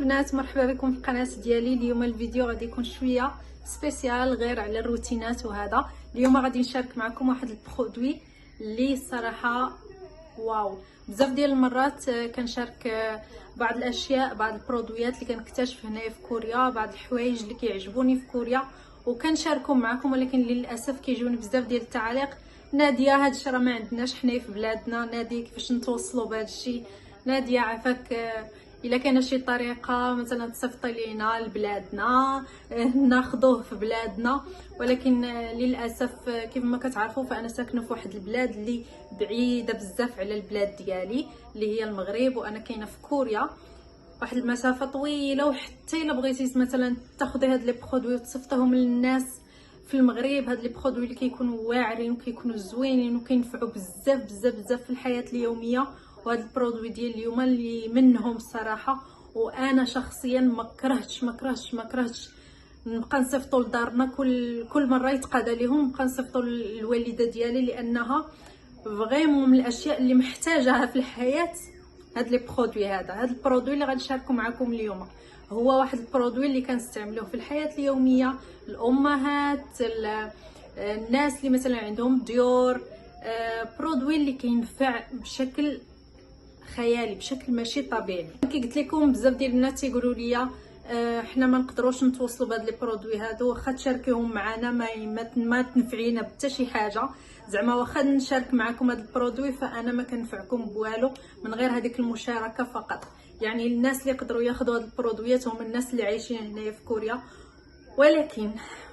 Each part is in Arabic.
البنات، مرحبا بكم في القناه ديالي. اليوم الفيديو غادي يكون شويه سبيسيال غير على الروتينات وهذا. اليوم غادي نشارك معكم واحد البرودوي اللي صراحه واو. بزاف ديال المرات كنشارك بعض الاشياء، بعض البرودويات اللي كنكتشف هنايا في كوريا، بعض الحوايج اللي كيعجبوني في كوريا وكنشاركهم معكم، ولكن للاسف كيجوني بزاف ديال التعاليق: ناديه هادشي راه ما عندناش حنايا في بلادنا، ناديه كيفاش نتوصلوا بهادشي، ناديه عافاك الا كاينه شي طريقه مثلا تصيفطي لينا لبلادنا ناخذوه في بلادنا. ولكن للاسف كيف ما كتعرفوا فانا ساكنه في واحد البلاد اللي بعيده بزاف على البلاد ديالي اللي هي المغرب، وانا كاينه في كوريا واحد المسافه طويله. وحتى الا بغيتي مثلا تاخذي هاد لي برودوي وتصيفطيهم للناس في المغرب، هاد لي برودوي اللي كيكونوا واعرين وكيكونوا زوينين وكينفعوا بزاف بزاف بزاف في الحياه اليوميه، وهاد البرودوي ديال اليوم اللي منهم الصراحه. وانا شخصيا ما كرهتش نبقى نصيفطو لدارنا كل مره يتقادى ليهم، نبقى نصيفطو للوالده ديالي، لانها فريمون من الاشياء اللي محتاجاها في الحياه. هاد لي برودوي، هاد البرودوي اللي غادي نشاركو معكم اليوم هو واحد البرودوي اللي كنستعملوه في الحياه اليوميه، الامهات، الناس اللي مثلا عندهم ديور. برودوي اللي كينفع بشكل خيالي، بشكل ماشي طبيعي. كي قلت لكم بزاف ديال الناس تيقولوا لي حنا ما نقدروش نتواصلوا بهاد لي برودوي هادو، واخا تشاركيهم معنا ما تنفعينا بحتى شي حاجه. زعما واخا نشارك معكم هاد البرودوي فانا ما كنفعكم بوالو من غير هذيك المشاركه فقط. يعني الناس اللي يقدروا ياخذوا هاد البرودويات هم الناس اللي عايشين هنايا في كوريا،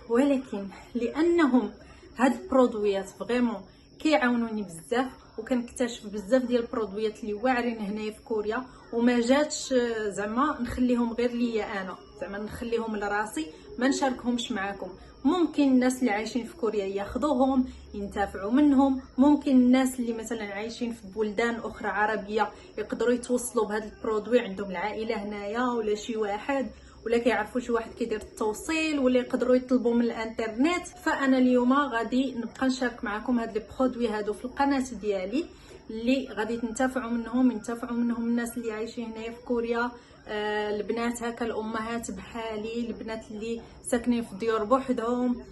ولكن لانهم هاد البرودويات فريمون كيعاونوني بزاف، وكنكتشف بزاف ديال البرودويات اللي واعرين هنايا في كوريا، وما جاتش زعما نخليهم غير ليا انا، زعما نخليهم لراسي ما نشاركهمش معكم. ممكن الناس اللي عايشين في كوريا ياخذوهم ينتفعوا منهم، ممكن الناس اللي مثلا عايشين في بلدان اخرى عربيه يقدروا يتوصلوا بهذا البرودوي، عندهم العائله هنايا ولا شي واحد ولا كيعرفوا شي واحد كيدير التوصيل ولا يقدروا يطلبوا من الانترنت. فانا اليوم غادي نبقى نشارك معكم هاد لي برودوي هادو في القناه ديالي اللي غادي ينتفعوا منهم الناس اللي عايشين هنايا في كوريا. البنات هكا، الامهات بحالي، البنات اللي ساكنين في ديور بوحدهم.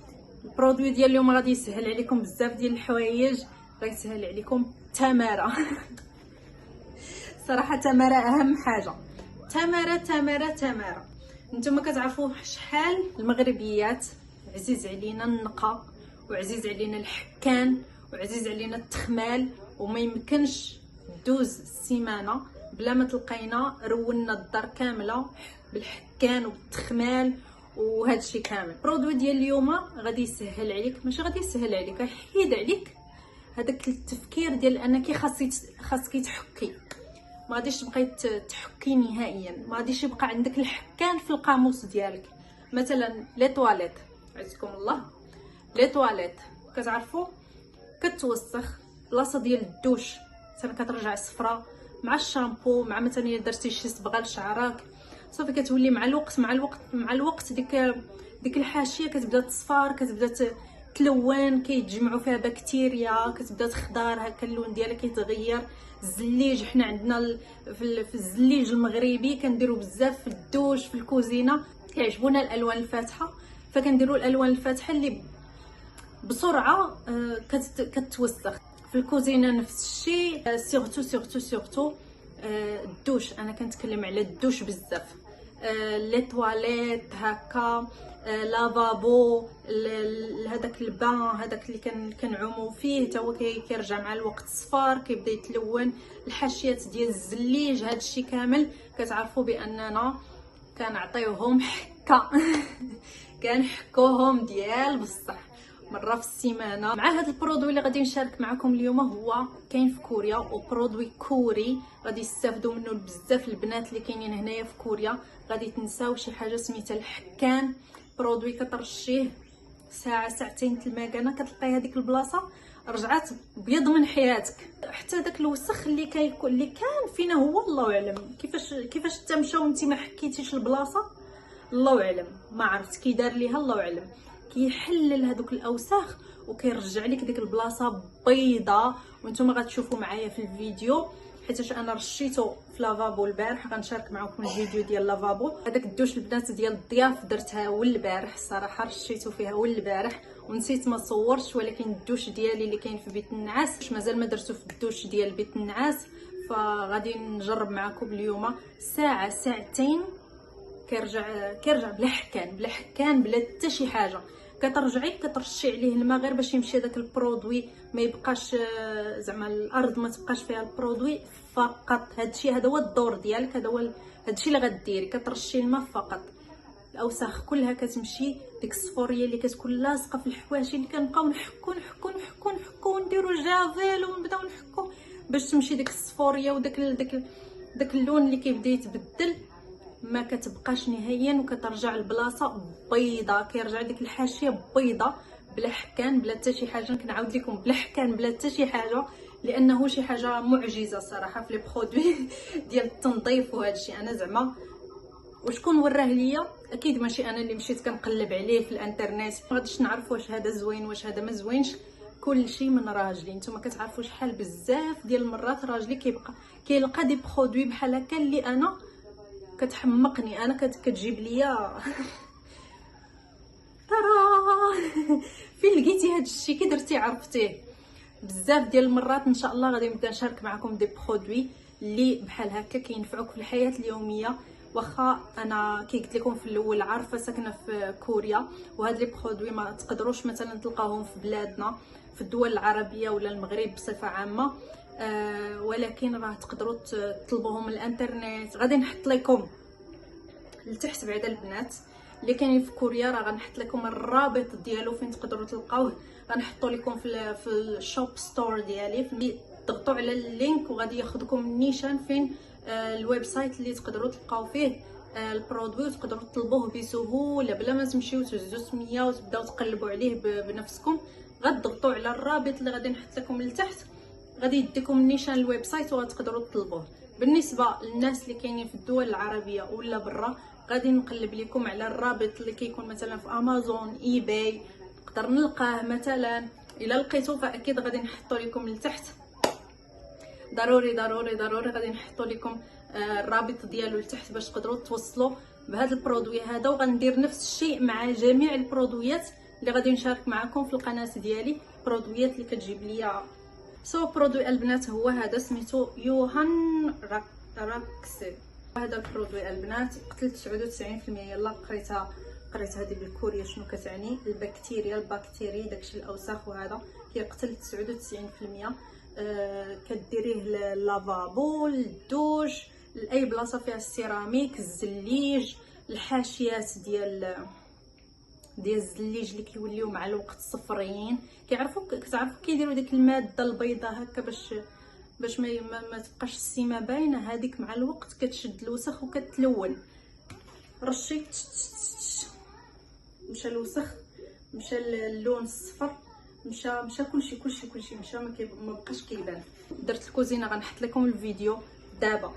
البرودوي ديال اليوم غادي يسهل عليكم بزاف ديال الحوايج، غادي يسهل عليكم تماره صراحه تماره اهم حاجه. تماره نتوما كتعرفوا شحال المغربيات عزيز علينا النقا، وعزيز علينا الحكان، وعزيز علينا التخمال، وما يمكنش دوز السيمانه بلا ما تلقينا رولنا الدار كامله بالحكان والتخمال وهذا الشيء كامل. البرودوي ديال اليوم غادي يسهل عليك، ماشي غادي يسهل عليك، يحيد عليك هذاك التفكير ديال انك خاصك تحكي. ما غاديش تبقاي تحكي نهائيا، ما غاديش يبقى عندك الحكان في القاموس ديالك. مثلا لي تواليت، عزكم الله، لي تواليت كتعرفوا كتوسخ بلاصه ديال الدوش، مثلا كترجع صفرة مع الشامبو، مع مثلا الا درتي شي صبغه لشعرك، صافي كتولي مع الوقت ديك الحاشيه كتبدا تصفر، كتبدا تلون، كيتجمعوا فيها بكتيريا، كتبدا تخضر هكا، اللون ديالها كيتغير. الزليج، حنا عندنا في الزليج المغربي كنديروا بزاف في الدوش في الكوزينه، كيعجبونا الالوان الفاتحه، فكنديروا الالوان الفاتحه اللي بسرعه كتوسخ. في الكوزينه نفس الشيء. سورتو الدوش، انا كنتكلم على الدوش بزاف. لي تواليت هكا، لافابو، هذاك البان هذاك اللي كنعوموا فيه حتى هو كيرجع مع الوقت صفار، كيبدا يتلون. الحاشيات ديال الزليج، هذا الشيء كامل كتعرفوا باننا كنعطيوهم حكه كنحكوهم ديال بصح مره في السيمانه. مع هذا البرودوي اللي غادي نشارك معكم اليوم، هو كاين في كوريا وبرودوي كوري، غادي يستافدوا منه بزاف البنات اللي كاينين هنايا في كوريا. غادي تنساو شي حاجه سميتها الحكان، برودوي كترشيه ساعه ساعتين المكانه كتلقاي هذيك البلاصه رجعات بيض من حياتك. حتى داك الوسخ اللي كان فينا هو الله اعلم كيفاش تمشاو وانت ما حكيتيش البلاصه، الله اعلم، ما عرفت كي دار ليها، الله اعلم. كيحلل هذوك الاوساخ وكيرجع لك ديك البلاصه بيضه، وانتم غتشوفوا معايا في الفيديو حيتاش انا رشيته في لافابو البارح، غنشارك معكم الفيديو ديال لافابو. هذاك الدوش البنات ديال الضياف درتها اول البارح، الصراحه رشيتو فيها اول البارح ونسيت ما صورتش، ولكن الدوش ديالي اللي كاين في بيت النعاس مازال ما درتو في الدوش ديال بيت النعاس، فغادي نجرب معكم اليوم ساعه ساعتين كيرجع بلا حكان بلا حتى شي حاجه. كترجعي كترشي عليه الماء غير باش يمشي داك البرودوي، ما يبقاش زعما الارض ما تبقاش فيها البرودوي فقط. هادشي هذا هو الدور ديالك، هادشي اللي غديري، كترشي الماء فقط. الاوساخ كلها كتمشي، ديك الصفوريه اللي كتكون لاصقه في الحواشي اللي كنبقاو نحكو ونديرو جافيل ونبداو نحكو باش تمشي ديك الصفوريه وداك داك اللون اللي كيبدا يتبدل، ما كتبقاش نهائيا وكترجع البلاصه بيضه، كيرجع ديك الحاشيه بيضه بلا حكان بلا حتى شي حاجه. كنعاود لكم بلا حكان بلا حتى شي حاجه، لانه شي حاجه معجزه صراحه في لي برودوي ديال التنظيف وهذا الشيء. انا زعما وشكون وراه ليا؟ اكيد ماشي انا اللي مشيت كنقلب عليه في الانترنت، ما غاديش نعرف واش هذا زوين واش هذا ما زوينش. كل شيء من راجلي. نتوما كتعرفوا شحال بزاف ديال المرات راجلي كيلقى دي برودوي بحال هكا اللي انا كتحمقني، انا كتجيب ليا ترى فين لقيتي هذا الشيء كي درتي عرفتيه. بزاف ديال المرات ان شاء الله غادي نبدا نشارك معكم دي برودوي اللي بحال هكا كينفعوك في الحياه اليوميه. واخا انا كي قلت لكم في الاول عارفه ساكنه في كوريا، وهاد لي برودوي ما تقدروش مثلا تلقاوهم في بلادنا في الدول العربيه ولا المغرب بصفه عامه، ولكن راه تقدروا تطلبوهم من الانترنت. غادي نحط لكم لتحت بعدا البنات اللي كاينين في كوريا، راه غنحط لكم الرابط ديالو فين تقدروا تلقاوه، غنحطوا لكم في الشوب ستور ديالي. ضغطوا على اللينك وغادي ياخذكم النيشان فين الويب سايت اللي تقدروا تلقاو فيه البرودوي وتقدروا تطلبوه بسهوله بلا ما تمشيو تهزوا سميه وتبداو تقلبوا عليه بنفسكم. غتضغطوا على الرابط اللي غادي نحط لكم لتحت، غادي يديكم النيشان الويب سايت وغتقدروا تطلبوه. بالنسبه للناس اللي كاينين في الدول العربيه ولا برا، غادي نقلب لكم على الرابط اللي كيكون مثلا في امازون اي باي، نقدر نلقاه مثلا. الا لقيتو فاكيد غادي نحطو لكم لتحت، ضروري غادي نحطو لكم الرابط ديالو لتحت باش تقدروا توصلوا بهذا البرودوي هذا. وغندير نفس الشيء مع جميع البرودويات اللي غادي نشارك معكم في القناه ديالي، البرودويات اللي كتجيب ليا. برودوي البنات هو هذا سميتو يوهان راكس. هذا البرودوي البنات قتل 99%. يلا قريتها هذه بالكوريه شنو كتعني. البكتيريا داكشي الاوساخ، وهذا كيقتل 99%. كديريه للافابو، للدوش، لاي بلاصه فيها السيراميك، الزليج، الحاشيات ديال الزليج اللي كيوليو مع الوقت صفريين. كتعرفوا كيديروا ديك الماده البيضاء هكا باش ما تبقاش السيمه باينه. هذيك مع الوقت كتشد الوسخ وكتلون. رشيت مشى الوسخ، مشى اللون الصفر، مشى كلشي مشى، ما بقاش كيبان. درت الكوزينه غنحط لكم الفيديو دابا.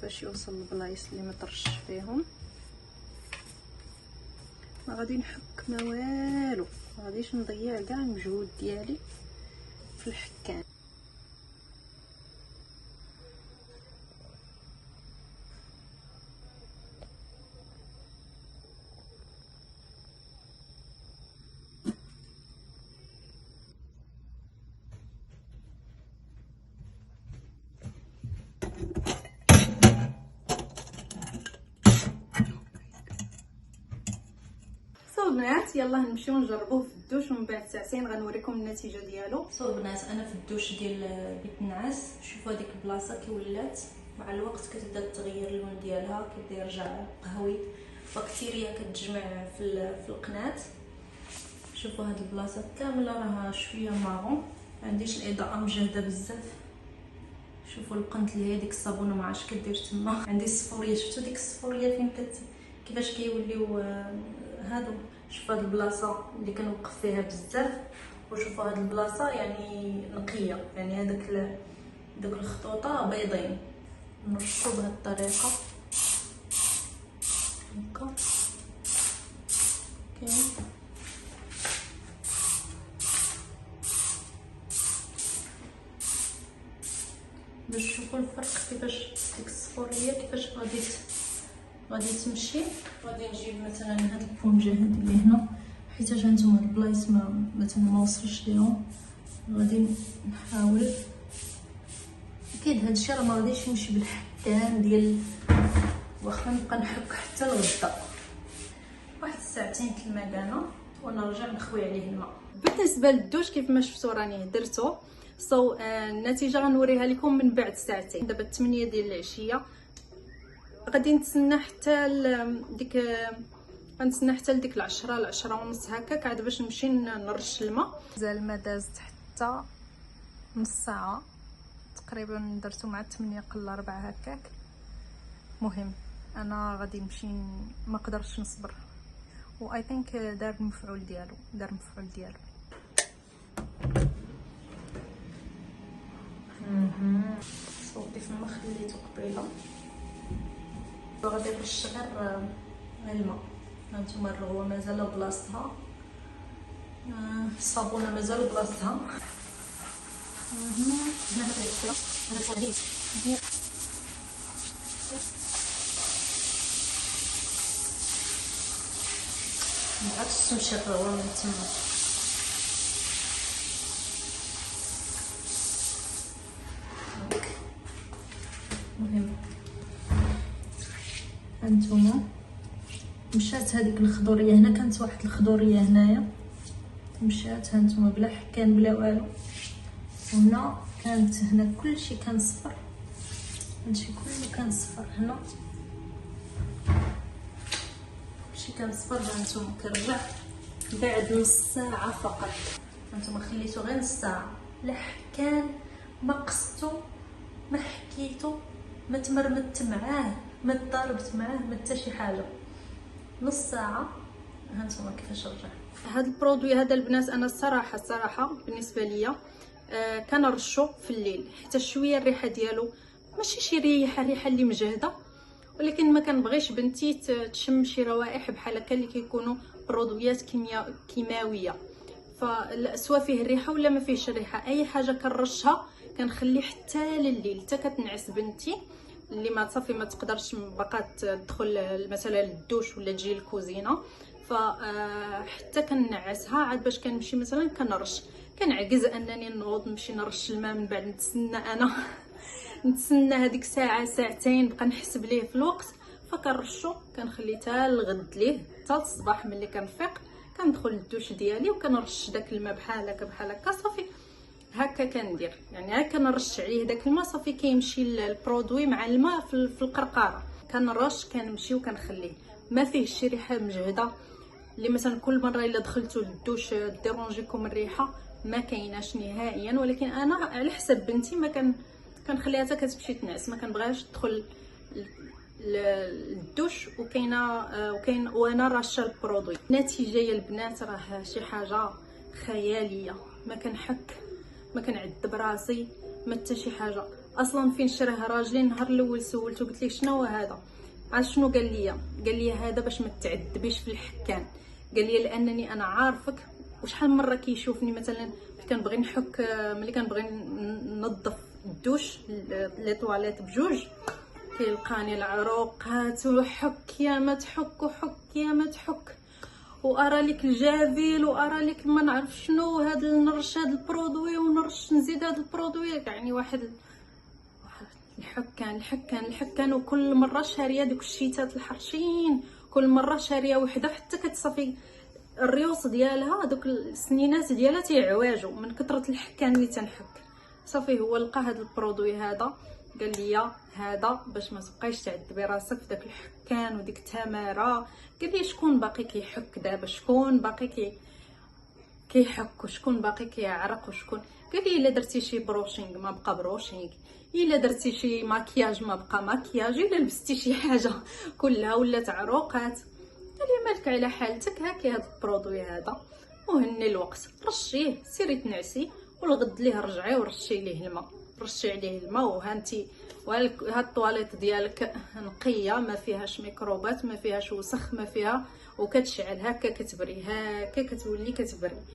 باش يوصل للبلايص اللي ما طرش فيهم. ما غادي نحك ما والو، ما غاديش نضيع كاع المجهود ديالي في الحكان. البنات يلا نمشيو نجربوه في الدوش، ومن بعد ساعتين غنوريكم النتيجه ديالو. البنات انا في الدوش ديال بيت النعاس، شوفوا هذيك البلاصه كي ولات مع الوقت كتبدا تغير اللون ديالها، كيبدا يرجع قهوي، بكتيريا كتجمع في القناه. شوفوا هاد البلاصه كامله راها شويه مارون، ما عنديش الاضاءه مجهده بزاف. شوفوا القنت اللي هي ديك الصابونه ما عرفتش كدير تما. عندي الصفوريه، شفتوا ديك الصفوريه فين كيفاش كيوليو هادو. شوفوا هاد البلاصه اللي كنوقف فيها بزاف، وشوفوا هاد البلاصه يعني نقيه، يعني هذاك دوك الخطوطه بيضين. نرشوا بهاد الطريقه هكا كاين. باش تشوفوا الفرق كيفاش ديك الصفوريه كيفاش غادي تمشي. غادي نجيب مثلا هاد البونجه هادي اللي هنا، حيت هانتوما هاد البلايص مثلا ما وصلش ليهم. غادي نحاول اكيد هادشي راه ما غاديش يمشي بالحكان ديال، واخا نبقى نحك حتى الغدا. واحد ساعتين في المكانه ونرجع نخوي عليه الماء. بالنسبه للدوش كيف ما شفتوا راني درتو. النتيجه غنوريها لكم من بعد ساعتين. دابا 8 ديال العشيه، غادي نتسنى حتى ديك غنتسنى حتى لديك 10 ونص هكاك عاد باش نمشي نرش الماء. مازال ما دازت حتى نص ساعه تقريبا، درتو مع 8 قل 4 هكاك. مهم انا غادي نمشي، ما قدرتش نصبر، و اي ثينك دار المفعول ديالو. صوتي فما خليته قبيله. غادي نرش غير الماء. هانتوما الرغوه مازال بلاصتها، الصابونه مازال بلاصتها. مبغاتش تمشي الرغوه من تما. مهم هانتوما مشات هذيك الخضوريه هنا، كانت واحد الخضوريه هنايا مشات هانتوما بلا حكان بلا والو. هنا كانت هنا كلشي كان صفر، هادشي كله كان صفر. هنا كلشي كان صفر. هانتوما كنرجع بعد نص ساعه فقط. هانتوما خليتو غير نص ساعه، لا حكان ما قصتو ما حكيتو ما تمرمت معاه ما تضاربت معاه ما حتى شي حاجه. نص ساعه. هانتوما كيفاش رجع هذا البرودوي هذا البنات. انا الصراحه بالنسبه ليا كنرشو في الليل حتى شويه الريحه ديالو ماشي شي ريحه اللي مجهده، ولكن ما كنبغيش بنتي تشم شي روائح بحال هكا اللي كيكونوا برودويات كيماويه. فسوا فيه الريحه ولا ما فيهش الريحه، اي حاجه كنرشها كنخلي حتى لليل حتى كتنعس بنتي اللي ما صافي ما تقدرش باقا تدخل مثلا للدوش ولا تجي للكوزينه. حتى كنعسها عاد باش كنمشي مثلا كنرش. كنعجز انني نوض نمشي نرش الماء من بعد نتسنى انا نتسنى هذيك ساعه ساعتين بقى نحسب ليه في الوقت. فكنرشو كنخلي حتى الغد ليه حتى الصباح ملي كنفيق كندخل للدوش ديالي وكنرش داك الماء بحال هكا صافي. هكا كندير يعني هكا نرش عليه داك الماء صافي كيمشي البرودوي مع الماء في القرقاره. كنرش كنمشي وكنخليه ما فيه شي ريحه مجهده اللي مثلا كل مره الا دخلتوا للدوش ديرونجيكم الريحه. ما كايناش نهائيا. ولكن انا على حسب بنتي ما كنخليها حتى كتمشي تنعس، ما كنبغيهاش تدخل للدوش وكاين وانا راشه البرودوي. النتيجه يا البنات راه شي حاجه خياليه. ما كنحك ما كنعذب راسي ما حتى شي حاجه. اصلا فين شراه راجلي النهار الاول سولته قلت ليه شنو هو هذا، عاد شنو قال لي هذا باش ما تعذبيش في الحكان. قال لي لانني انا عارفك وشحال مره كيشوفني مثلا كنبغي نحك ملي كنبغي ننظف الدوش لي طواليت بجوج كيلقاني العروقات وحك يا ما تحك وحك يا ما تحك وارى لك الجافيل وارى لك ما نعرف شنو هذا نرش هذا البرودوي ونرش نزيد هذا البرودوي. يعني واحد الحكان وكل مره شاريه دوك الشيتات الحرشين، كل مره شاريه وحده حتى كتصافي الريوس ديالها دوك السنينات ديالها تيعواجوا من كثره الحكان اللي تنحك. صافي هو لقى هذا البرودوي هذا قال لي هذا باش ما تبقايش تعذبي راسك في داك الحكان وديك التماره. قال لي شكون باقي كيحك دابا، شكون باقي كيحك وشكون باقي كيعرق وشكون. قال لي الا درتي شي بروشينغ ما بقى بروشينغ، الا درتي شي ماكياج ما بقى ماكياج، الا لبستي شي حاجه كلها ولات عروقات. قال لي مالك على حالتك، هاكي هذا البرودوي هذا وهني الوقت، رشيه سيري تنعسي والغد ليه رجعي ورشي ليه الماء، رشي عليه الماء وهانتي وها الطواليط ديالك نقيه ما فيهاش ميكروبات ما فيهاش وسخ ما فيها، وكتشعل هكا كتبري هكا كتولي كتبري.